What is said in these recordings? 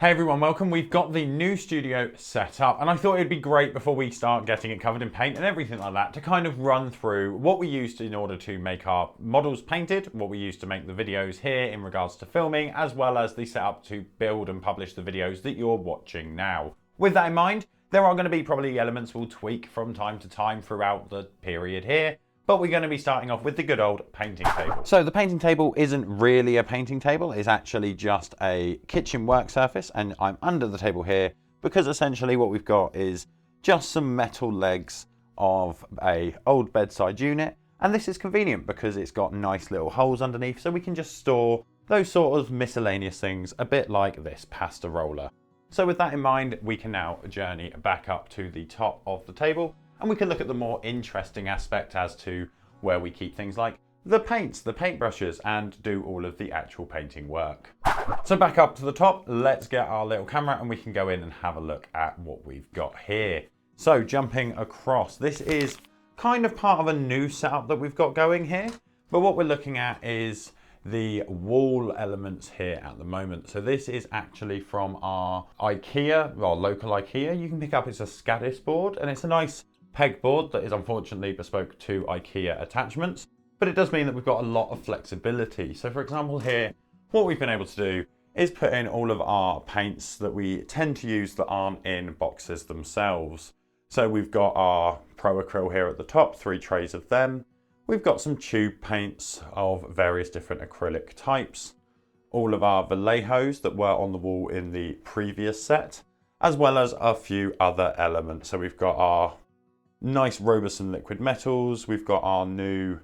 Hey everyone, welcome. We've got the new studio set up and I thought it'd be great before we start getting it covered in paint and everything like that to kind of run through what we used in order to make our models painted, what we used to make the videos here in regards to filming, as well as the setup to build and publish the videos that you're watching now. With that in mind, there are going to be probably elements we'll tweak from time to time throughout the period here. But we're going to be starting off with the good old painting table. So the painting table isn't really a painting table, it's actually just a kitchen work surface, and I'm under the table here because essentially what we've got is just some metal legs of a old bedside unit, and this is convenient because it's got nice little holes underneath, so we can just store those sort of miscellaneous things, a bit like this pasta roller. So with that in mind, we can now journey back up to the top of the table, and we can look at the more interesting aspect as to where we keep things like the paints, the paintbrushes, and do all of the actual painting work. So back up to the top, let's get our little camera and we can go in and have a look at what we've got here. So jumping across, this is kind of part of a new setup that we've got going here, but what we're looking at is the wall elements here at the moment. So this is actually from our IKEA, well, local IKEA. You can pick up, it's a Skadis board, and it's a nice pegboard that is unfortunately bespoke to IKEA attachments, but it does mean that we've got a lot of flexibility. So for example here, what we've been able to do is put in all of our paints that we tend to use that aren't in boxes themselves. So we've got our Pro Acryl here at the top, 3 trays of them. We've got some tube paints of various different acrylic types, all of our Vallejos that were on the wall in the previous set, as well as a few other elements. So we've got our nice Roberson liquid metals, we've got our new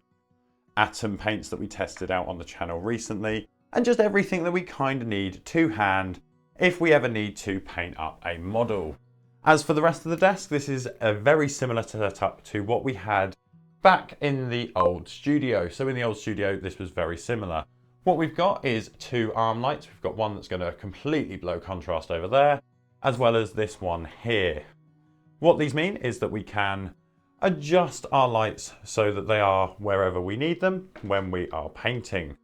atom paints that we tested out on the channel recently, and just everything that we kind of need to hand if we ever need to paint up a model. As for the rest of the desk, this is a very similar setup to what we had back in the old studio. So in the old studio, this was very similar. What we've got is 2 arm lights. We've got one that's going to completely blow contrast over there, as well as this one here. What these mean is that we can adjust our lights so that they are wherever we need them when we are painting.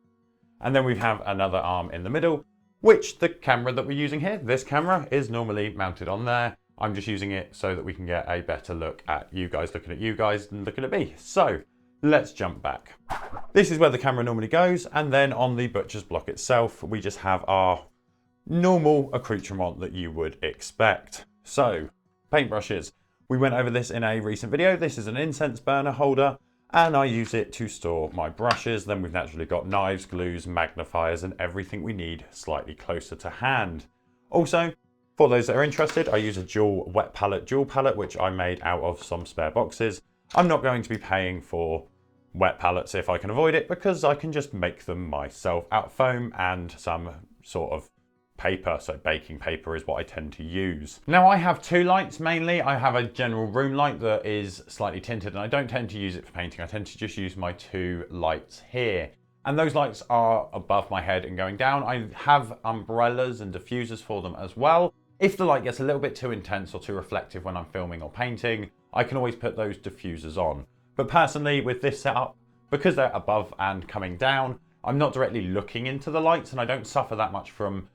And then we have another arm in the middle, which the camera that we're using here, this camera, is normally mounted on there. I'm just using it so that we can get a better look at you guys looking at you guys and looking at me. So let's jump back. This is where the camera normally goes, and then on the butcher's block itself, we just have our normal accoutrement that you would expect. So paintbrushes. We went over this in a recent video. This is an incense burner holder and I use it to store my brushes. Then we've naturally got knives, glues, magnifiers, and everything we need slightly closer to hand. Also, for those that are interested, I use a dual palette, which I made out of some spare boxes. I'm not going to be paying for wet palettes if I can avoid it, because I can just make them myself out of foam and some sort of paper, so baking paper is what I tend to use. Now I have 2 lights mainly. I have a general room light that is slightly tinted and I don't tend to use it for painting. I tend to just use my 2 lights here. And those lights are above my head and going down. I have umbrellas and diffusers for them as well. If the light gets a little bit too intense or too reflective when I'm filming or painting, I can always put those diffusers on. But personally with this setup, because they're above and coming down, I'm not directly looking into the lights and I don't suffer that much from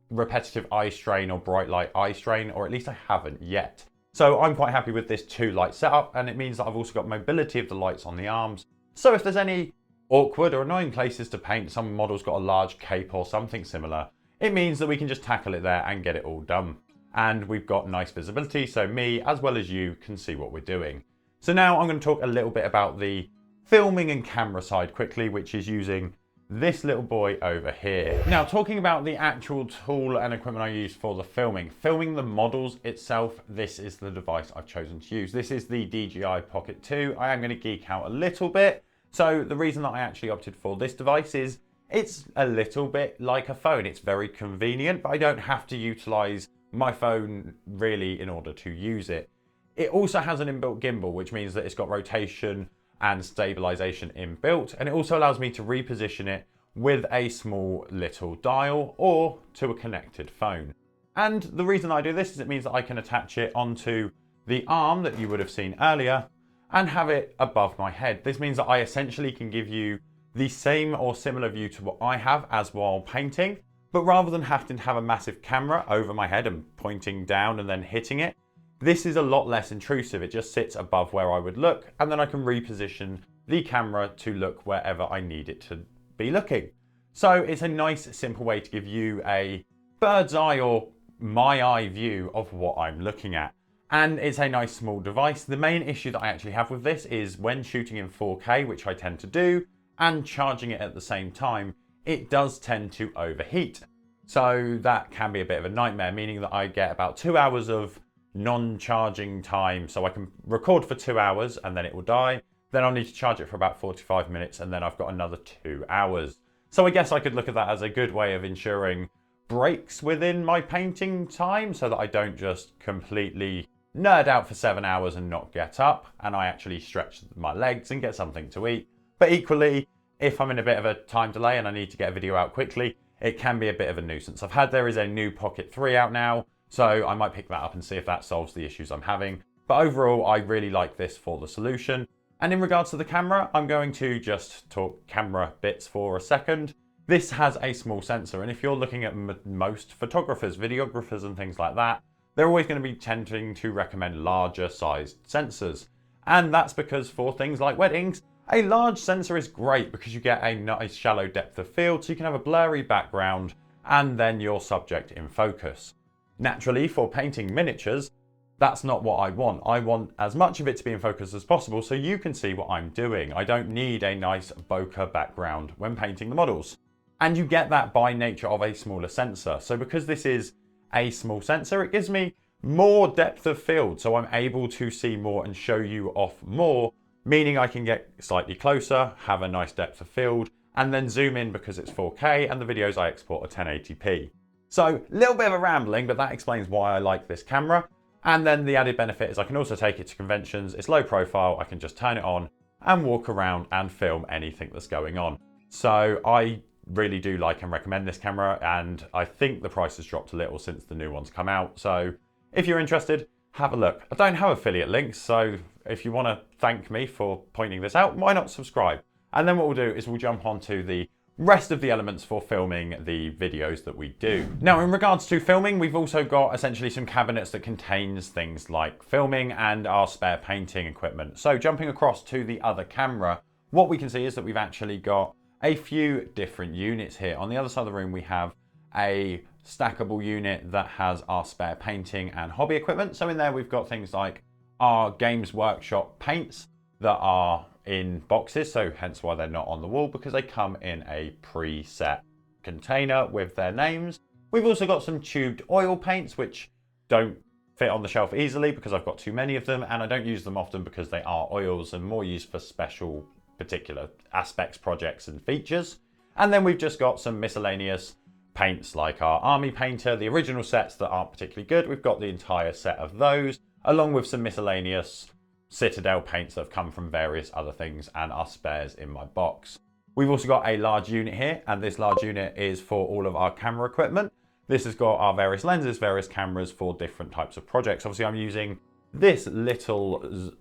repetitive eye strain or bright light eye strain, or at least I haven't yet. So I'm quite happy with this 2 light setup, and it means that I've also got mobility of the lights on the arms. So if there's any awkward or annoying places to paint, some model's got a large cape or something similar, it means that we can just tackle it there and get it all done. And we've got nice visibility, so me as well as you can see what we're doing. So now I'm going to talk a little bit about the filming and camera side quickly, which is using this little boy over here. Now, talking about the actual tool and equipment I use for the filming the models itself, this is the device I've chosen to use. This is the DJI Pocket 2. I am going to geek out a little bit. So the reason that I actually opted for this device is it's a little bit like a phone. It's very convenient, but I don't have to utilize my phone really in order to use it. It also has an inbuilt gimbal, which means that it's got rotation and stabilization inbuilt, and it also allows me to reposition it with a small little dial or to a connected phone. And the reason I do this is it means that I can attach it onto the arm that you would have seen earlier and have it above my head. This means that I essentially can give you the same or similar view to what I have as while painting, But rather than having to have a massive camera over my head and pointing down and then hitting it, this is a lot less intrusive. It just sits above where I would look, and then I can reposition the camera to look wherever I need it to be looking. So it's a nice, simple way to give you a bird's eye or my eye view of what I'm looking at. And it's a nice small device. The main issue that I actually have with this is when shooting in 4K, which I tend to do, and charging it at the same time, it does tend to overheat. So that can be a bit of a nightmare, meaning that I get about 2 hours of non-charging time. So I can record for 2 hours and then it will die. Then I'll need to charge it for about 45 minutes and then I've got another 2 hours. So I guess I could look at that as a good way of ensuring breaks within my painting time so that I don't just completely nerd out for 7 hours and not get up, and I actually stretch my legs and get something to eat. But equally, if I'm in a bit of a time delay and I need to get a video out quickly, it can be a bit of a nuisance. I've heard there is a new Pocket 3 out now, so I might pick that up and see if that solves the issues I'm having. But overall, I really like this for the solution. And in regards to the camera, I'm going to just talk camera bits for a second. This has a small sensor, and if you're looking at most photographers, videographers and things like that, they're always going to be tending to recommend larger sized sensors. And that's because for things like weddings, a large sensor is great because you get a nice shallow depth of field, so you can have a blurry background and then your subject in focus. Naturally, for painting miniatures, that's not what I want. I want as much of it to be in focus as possible so you can see what I'm doing. I don't need a nice bokeh background when painting the models. And you get that by nature of a smaller sensor. So because this is a small sensor, it gives me more depth of field, so I'm able to see more and show you off more, meaning I can get slightly closer, have a nice depth of field, and then zoom in because it's 4K and the videos I export are 1080p. So a little bit of a rambling, but that explains why I like this camera. And then the added benefit is I can also take it to conventions. It's low profile, I can just turn it on and walk around and film anything that's going on. So I really do like and recommend this camera, and I think the price has dropped a little since the new one's come out. So if you're interested, have a look. I don't have affiliate links, so if you want to thank me for pointing this out, why not subscribe? And then what we'll do is we'll jump on to the rest of the elements for filming the videos that we do. Now, in regards to filming, we've also got essentially some cabinets that contains things like filming and our spare painting equipment. So jumping across to the other camera, what we can see is that we've actually got a few different units here. On the other side of the room, we have a stackable unit that has our spare painting and hobby equipment. So in there, we've got things like our Games Workshop paints that are in boxes, so hence why they're not on the wall, because they come in a preset container with their names. We've also got some tubed oil paints, which don't fit on the shelf easily because I've got too many of them, and I don't use them often because they are oils and more used for special particular aspects, projects and features. And then we've just got some miscellaneous paints like our Army Painter, the original sets that aren't particularly good. We've got the entire set of those, along with some miscellaneous Citadel paints that have come from various other things and are spares in my box. We've also got a large unit here, and this large unit is for all of our camera equipment. This has got our various lenses, various cameras for different types of projects. Obviously I'm using this little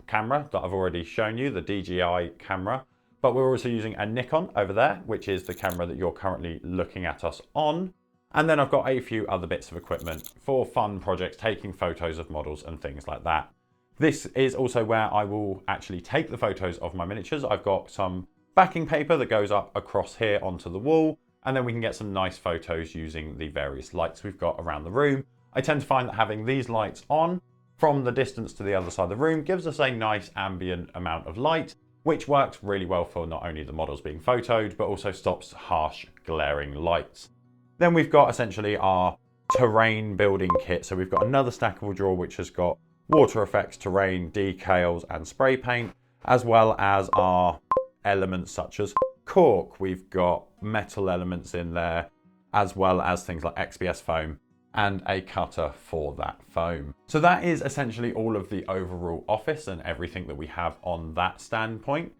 camera that I've already shown you, the DJI camera, but we're also using a Nikon over there, which is the camera that you're currently looking at us on. And then I've got a few other bits of equipment for fun projects, taking photos of models and things like that. This is also where I will actually take the photos of my miniatures. I've got some backing paper that goes up across here onto the wall, and then we can get some nice photos using the various lights we've got around the room. I tend to find that having these lights on from the distance to the other side of the room gives us a nice ambient amount of light, which works really well for not only the models being photoed, but also stops harsh glaring lights. Then we've got essentially our terrain building kit. So we've got another stackable drawer which has got water effects, terrain, decals and spray paint, as well as our elements such as cork. We've got metal elements in there, as well as things like XPS foam and a cutter for that foam. So that is essentially all of the overall office and everything that we have on that standpoint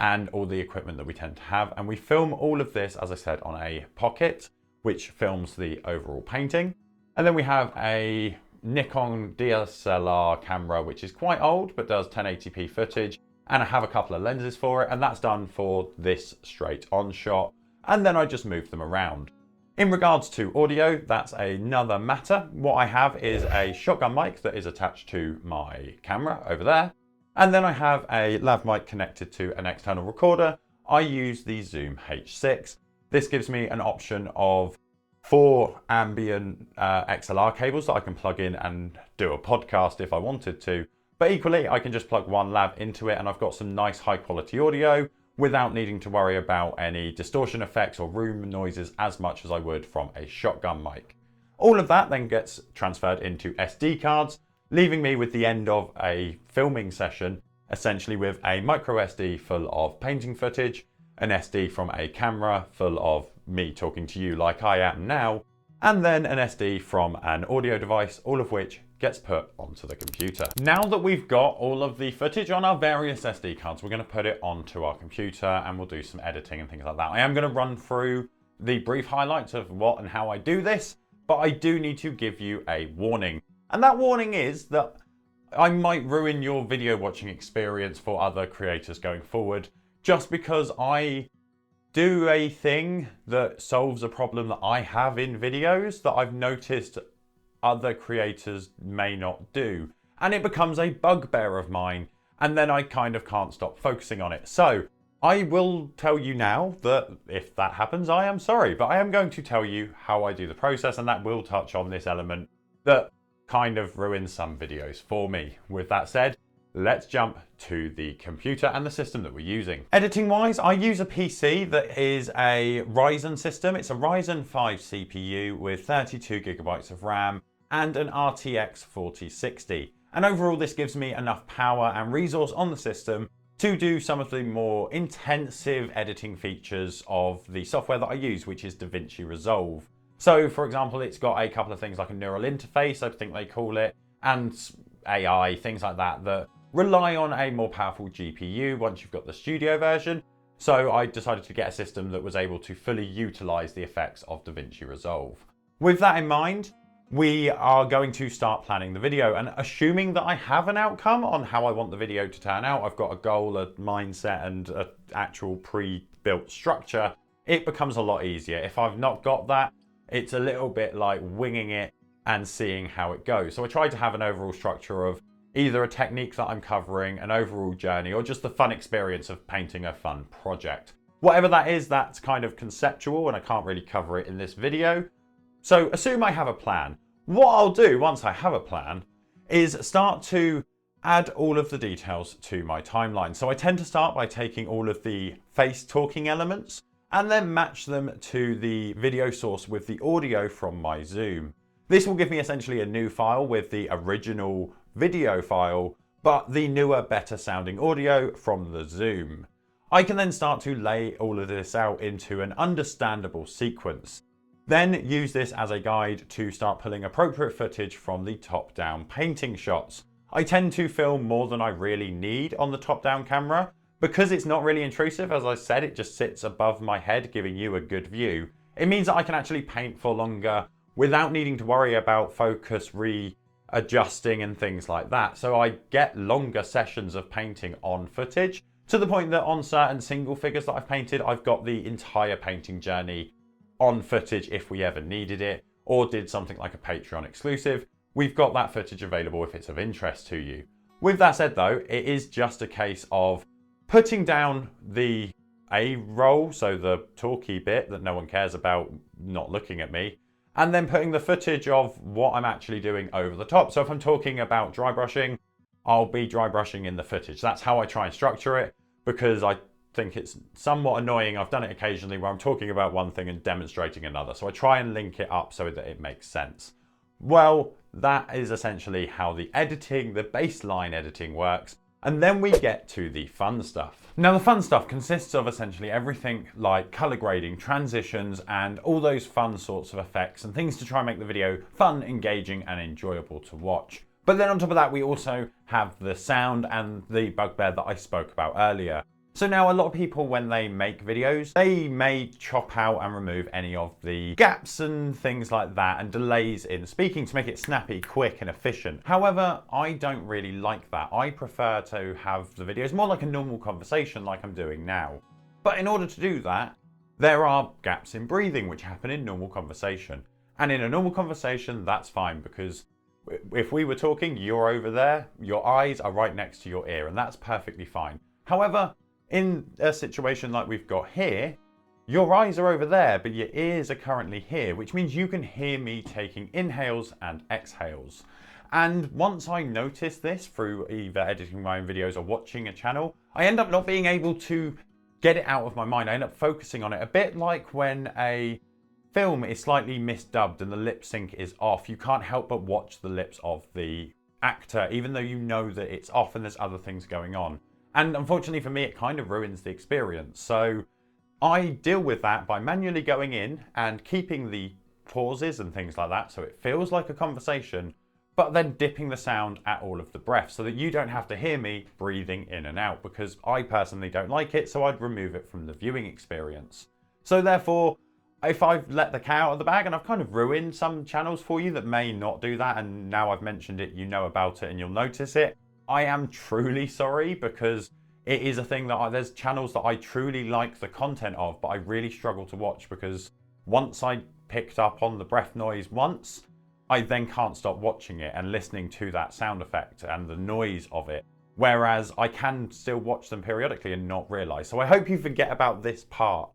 and all the equipment that we tend to have. And we film all of this, as I said, on a Pocket, which films the overall painting. And then we have a Nikon DSLR camera, which is quite old, but does 1080p footage. And I have a couple of lenses for it, and that's done for this straight on shot. And then I just move them around. In regards to audio, that's another matter. What I have is a shotgun mic that is attached to my camera over there. And then I have a lav mic connected to an external recorder. I use the Zoom H6. This gives me an option of 4 ambient XLR cables that I can plug in and do a podcast if I wanted to. But equally, I can just plug one lav into it and I've got some nice high quality audio without needing to worry about any distortion effects or room noises as much as I would from a shotgun mic. All of that then gets transferred into SD cards, leaving me with the end of a filming session, essentially with a micro SD full of painting footage, an SD from a camera full of me talking to you like I am now, and then an SD from an audio device, all of which gets put onto the computer. Now that we've got all of the footage on our various SD cards, we're going to put it onto our computer and we'll do some editing and things like that. I am going to run through the brief highlights of what and how I do this, but I do need to give you a warning. And that warning is that I might ruin your video watching experience for other creators going forward, just because I do a thing that solves a problem that I have in videos that I've noticed other creators may not do. And it becomes a bugbear of mine, and then I kind of can't stop focusing on it. So I will tell you now that if that happens, I am sorry, but I am going to tell you how I do the process, and that will touch on this element that kind of ruins some videos for me. With that said, let's jump to the computer and the system that we're using. Editing wise, I use a PC that is a Ryzen system. It's a Ryzen 5 CPU with 32 gigabytes of RAM and an RTX 4060. And overall, this gives me enough power and resource on the system to do some of the more intensive editing features of the software that I use, which is DaVinci Resolve. So for example, it's got a couple of things like a neural interface, I think they call it, and AI, things like that, that rely on a more powerful GPU once you've got the studio version. So I decided to get a system that was able to fully utilize the effects of DaVinci Resolve. With that in mind, we are going to start planning the video, and assuming that I have an outcome on how I want the video to turn out, I've got a goal, a mindset, and an actual pre-built structure, it becomes a lot easier. If I've not got that, it's a little bit like winging it and seeing how it goes. So I try to have an overall structure of either a technique that I'm covering, an overall journey, or just the fun experience of painting a fun project. Whatever that is, that's kind of conceptual and I can't really cover it in this video. So assume I have a plan. What I'll do once I have a plan is start to add all of the details to my timeline. So I tend to start by taking all of the face talking elements and then match them to the video source with the audio from my Zoom. This will give me essentially a new file with the original video file, but the newer, better sounding audio from the Zoom. I can then start to lay all of this out into an understandable sequence. Then use this as a guide to start pulling appropriate footage from the top-down painting shots. I tend to film more than I really need on the top-down camera. Because it's not really intrusive, as I said, it just sits above my head, giving you a good view. It means that I can actually paint for longer without needing to worry about focus readjusting and things like that. So I get longer sessions of painting on footage, to the point that on certain single figures that I've painted, I've got the entire painting journey on footage if we ever needed it, or did something like a Patreon exclusive. We've got that footage available if it's of interest to you. With that said though, it is just a case of putting down the A-roll, so the talky bit that no one cares about not looking at me, and then putting the footage of what I'm actually doing over the top. So if I'm talking about dry brushing, I'll be dry brushing in the footage. That's how I try and structure it, because I think it's somewhat annoying. I've done it occasionally where I'm talking about one thing and demonstrating another. So I try and link it up so that it makes sense. Well, that is essentially how the editing, the baseline editing works. And then we get to the fun stuff. Now the fun stuff consists of essentially everything like color grading, transitions, and all those fun sorts of effects and things to try and make the video fun, engaging, and enjoyable to watch. But then on top of that, we also have the sound and the bugbear that I spoke about earlier. So now a lot of people, when they make videos, they may chop out and remove any of the gaps and things like that and delays in speaking to make it snappy, quick and efficient. However, I don't really like that. I prefer to have the videos more like a normal conversation like I'm doing now. But in order to do that, There are gaps in breathing which happen in normal conversation. And in a normal conversation, that's fine, because if we were talking, you're over there, your eyes are right next to your ear, and that's perfectly fine. However, in a situation like we've got here, your eyes are over there, but your ears are currently here, which means you can hear me taking inhales and exhales. And once I notice this through either editing my own videos or watching a channel, I end up not being able to get it out of my mind. I end up focusing on it, a bit like when a film is slightly misdubbed and the lip sync is off. You can't help but watch the lips of the actor, even though you know that it's off and there's other things going on. And unfortunately for me, it kind of ruins the experience. So I deal with that by manually going in and keeping the pauses and things like that so it feels like a conversation, but then dipping the sound at all of the breaths so that you don't have to hear me breathing in and out, because I personally don't like it, so I'd remove it from the viewing experience. So therefore, if I've let the cat out of the bag and I've kind of ruined some channels for you that may not do that, and now I've mentioned it, you know about it and you'll notice it, I am truly sorry, because it is a thing that there's channels that I truly like the content of, but I really struggle to watch, because once I picked up on the breath noise once, I then can't stop watching it and listening to that sound effect and the noise of it. Whereas I can still watch them periodically and not realize. So I hope you forget about this part,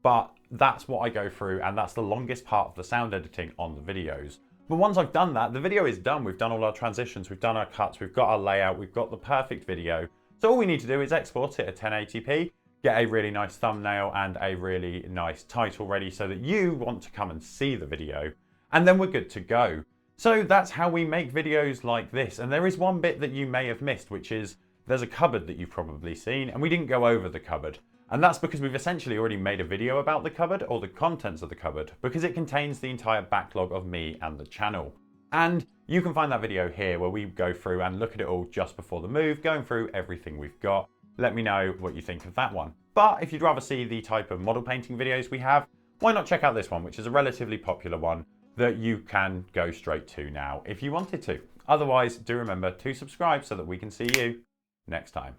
but that's what I go through, and that's the longest part of the sound editing on the videos. But once I've done that, the video is done. We've done all our transitions, we've done our cuts, we've got our layout, we've got the perfect video. So all we need to do is export it at 1080p, get a really nice thumbnail and a really nice title ready so that you want to come and see the video, and then we're good to go. So that's how we make videos like this. And there is one bit that you may have missed, which is there's a cupboard that you've probably seen, and we didn't go over the cupboard. And that's because we've essentially already made a video about the cupboard, or the contents of the cupboard, because it contains the entire backlog of me and the channel. And you can find that video here where we go through and look at it all just before the move, going through everything we've got. Let me know what you think of that one. But if you'd rather see the type of model painting videos we have, why not check out this one, which is a relatively popular one that you can go straight to now if you wanted to. Otherwise, do remember to subscribe so that we can see you next time.